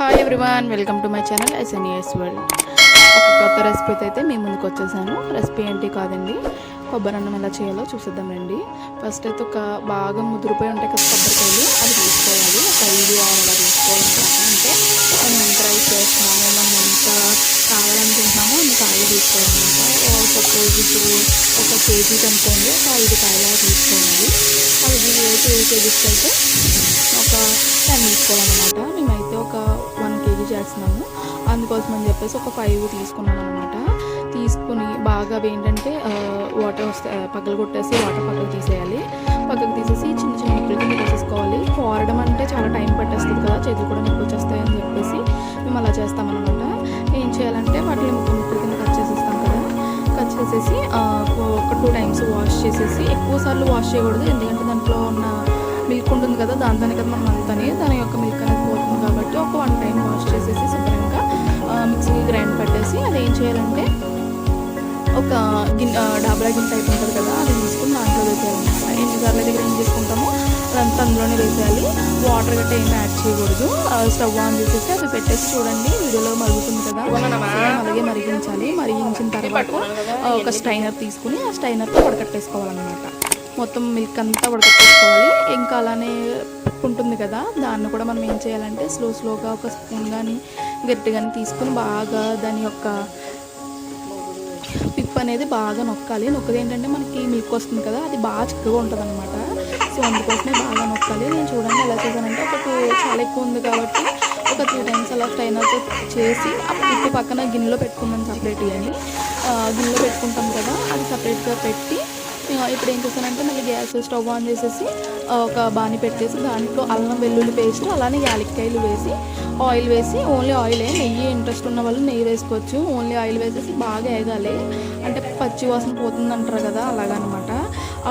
Hi everyone, welcome to my channel SNES world. ఒక కొత్త రెసిపీతో అయితే మీ ముందుకు వచ్చేసాను. రెసిపీ ఏంటి కాదండి, కొబ్బరి అన్నం ఎలా చేయాలో చూసిద్దామండి. ఫస్ట్ అయితే ఒక బాగా ముదిరిపోయి ఉంటాయి కదా కొబ్బరికాయలు, అది తీసుకోవాలి. ఒక 5-6 అలా తీసుకోవాలనుకుంటే మనం ఎంత రైస్ చేస్తున్నాము, మనం ఎంత కావాలనుకుంటున్నామో అన్ని కాయలు తీసుకోవాలన్నమాట. సపోజ్ ఇప్పుడు ఒక కేజీ కనుక్కోండి, ఒక 5 కాయలు తీసుకోవాలి. అది 2 కేజీస్కి అయితే ఒక 10 తీసుకోవాలన్నమాట. మేమైతే ఒక 1 కేజీ చేస్తున్నాము, అందుకోసం అని చెప్పేసి ఒక 5 తీసుకున్నాను అనమాట. తీసుకుని బాగా ఏంటంటే వాటర్ వస్తే పక్కలు కొట్టేసి వాటర్ పక్కకు తీసేయాలి. పక్కకు తీసేసి చిన్న చిన్న ముక్కలు కింద వేసేసుకోవాలి. కోరడం అంటే చాలా టైం పట్టేస్తుంది కదా, చేతులు కూడా నొప్పి వచ్చేస్తాయని చెప్పేసి మేము అలా చేస్తామన్నమాట. ఏం చేయాలంటే వాటిని ముక్కలు కింద కట్ చేసేస్తాం కదా, కట్ చేసేసి ఒక 2 టైమ్స్ వాష్ చేసేసి, ఎక్కువ సార్లు వాష్ చేయకూడదు ఎందుకంటే దాంట్లో ఉన్న మిల్క్ ఉంటుంది కదా, దాంతోనే కదా మనం అంతానే దాని యొక్క మిల్క్ అనేది పోతుంది కాబట్టి ఒక 1 టైం వాష్ చేసేసి శుభ్రంగా మిక్సీ గ్రైండ్ పట్టేసి అది ఏం చేయాలంటే ఒక డాబరా గిన్నె టైప్ ఉంటుంది కదా, అది తీసుకుని దాంట్లో వేసేయాలన్నమాట. ఎన్నిసార్లు అయితే గ్రైండ్ చేసుకుంటామో అదంతా అందులోనే వేసేయాలి. వాటర్ గట్రా ఏమి యాడ్ చేయకూడదు. స్టవ్ ఆన్ చేసేసి అది పెట్టేసి చూడండి, వీడియోలో మరుగుతుంది కదా, అలాగే మరిగించాలి. మరిగించిన తర్వాత ఒక స్ట్రైనర్ తీసుకుని ఆ స్ట్రైనర్తో వడకట్టేసుకోవాలన్నమాట. మొత్తం మిల్క్ అంతా ఉడకట్టుకోవాలి. ఇంకా అలానే ఉంటుంది కదా, దాన్ని కూడా మనం ఏం చేయాలంటే స్లోగా ఒక స్పూన్ కానీ గట్టి కానీ తీసుకుని బాగా దాని యొక్క పిప్ అనేది బాగా నొక్కాలి. నొక్కది ఏంటంటే మనకి మిల్క్ వస్తుంది కదా, అది బాగా చిక్కగా ఉంటుంది అనమాట. సో అందుకోసమే బాగా నొక్కాలి. నేను చూడండి ఎలా చేశానంటే చాలా ఎక్కువ ఉంది కాబట్టి ఒక 3 టైమ్స్ అలా స్ట్రైనర్తో చేసి ఆ పిప్పు పక్కన గిన్నెలో పెట్టుకున్నాను సపరేట్గా అని. గిన్నెలో పెట్టుకుంటాం కదా, అది సపరేట్గా పెట్టి ఇప్పుడు ఏం చేస్తానంటే మళ్ళీ గ్యాస్ స్టవ్ ఆన్ చేసేసి ఒక బాణీ పెట్టేసి దాంట్లో అల్లం వెల్లుల్లి పేస్ట్ అలానే యాలక్కాయలు వేసి ఆయిల్ వేసి, ఓన్లీ ఆయిలే, నెయ్యి ఇంట్రెస్ట్ ఉన్న వాళ్ళు నెయ్యి వేసుకోవచ్చు. ఓన్లీ ఆయిల్ వేసేసి బాగా వేగాలి. అంటే పచ్చి వాసన పోతుంది అంటారు కదా, అలాగనమాట.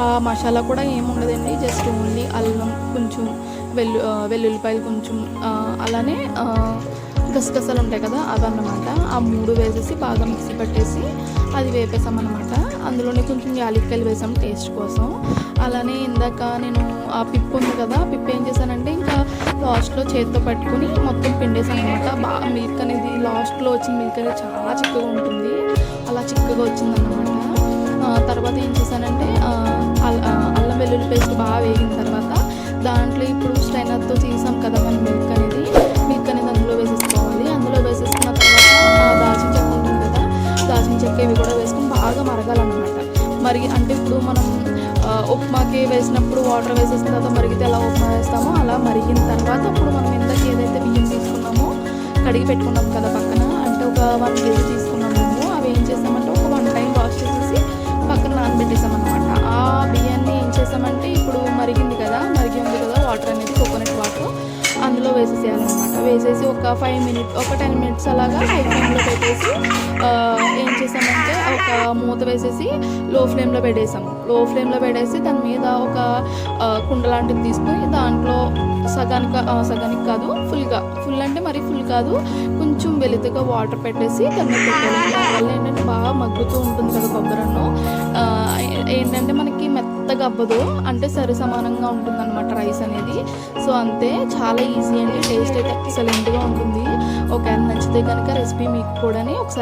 ఆ మసాలా కూడా ఏముండదండి, జస్ట్ ఓన్లీ అల్లం కొంచెం వెల్లుల్లిపాయలు కొంచెం అలానే గసగసాలు ఉంటాయి కదా అవన్నమాట. ఆ 3 వేసేసి బాగా మిక్సీ పట్టేసి అది వేపేసామన్నమాట. అందులోనే కొంచెం యాలక్కాయలు వేసాం టేస్ట్ కోసం. అలానే ఇందాక నేను ఆ పిప్పు ఉంది కదా, ఆ పిప్పు ఏం చేశానంటే ఇంకా లాస్ట్లో చేతితో పట్టుకుని మొత్తం పిండేసాను అనమాట. బాగా మిల్క్ అనేది లాస్ట్లో వచ్చిన మిల్క్ అనేది చాలా చిక్కగా ఉంటుంది, అలా చిక్కగా వచ్చిందన్నమాట. తర్వాత ఏం చేశానంటే అల్లం వెల్లుల్లి పేస్ట్ బాగా వేగిన తర్వాత దాంట్లో ఇప్పుడు స్ట్రైనర్తో తీసాం కదా మనం మిల్క్ అనేది అందులో వేసేసుకోవాలి. అందులో వేసేసుకున్న తర్వాత దాల్చిన చెక్క ఉంటుంది కదా, దాల్చిన చెక్క ఇవి కూడా వేసుకుని బాగా మరగాలన్నమాట. అంటే ఇప్పుడు మనం ఉప్మాకి వేసినప్పుడు వాటర్ వేసేసిన తర్వాత మరిగితే ఎలా ఉప్మా వేస్తామో అలా మరిగిన తర్వాత అప్పుడు మనం ఇందాక ఏదైతే బియ్యం తీసుకున్నామో కడిగి పెట్టుకున్నాం కదా పక్కన, అంటే ఒక 1 కేజీ తీసుకున్నాము. అవి ఏం చేస్తామంటే ఒక 1 టైం వాష్ చేసేసి పక్కన నానబెట్టేసామన్నమాట. ఆ బియ్యాన్ని ఏం చేసామంటే ఇప్పుడు మరిగి ఉంది కదా వాటర్ అనేది, కోకోనట్ వాటర్ అందులో వేసేసేయాలన్నమాట. వేసేసి ఒక 10 మినిట్స్ అలాగా హై ఫ్లేమ్లో పెట్టేసి ఏం చేసామంటే ఒక మూత వేసేసి లో ఫ్లేమ్లో పెట్టేసి దాని మీద ఒక కుండ లాంటిది తీసుకుని దాంట్లో సగానికి కాదు ఫుల్ అంటే మరీ ఫుల్ కాదు, కొంచెం వెలుతుగా వాటర్ పెట్టేసి దాన్ని పెట్టాలి. దానివల్ల ఏంటంటే బాగా మగ్గుతూ ఉంటుంది కదా కొబ్బరన్నం. ఏంటంటే మనకి మెత్తగా అవ్వదు, అంటే సరి సమానంగా ఉంటుంది అనమాట రైస్ అనేది. సో అంతే, చాలా ఈజీ అండి. టేస్ట్ అయితే ఎక్సలెంట్గా ఉంటుంది. ఒకవేళ నచ్చితే కనుక రెసిపీ మీకు కూడా ఒకసారి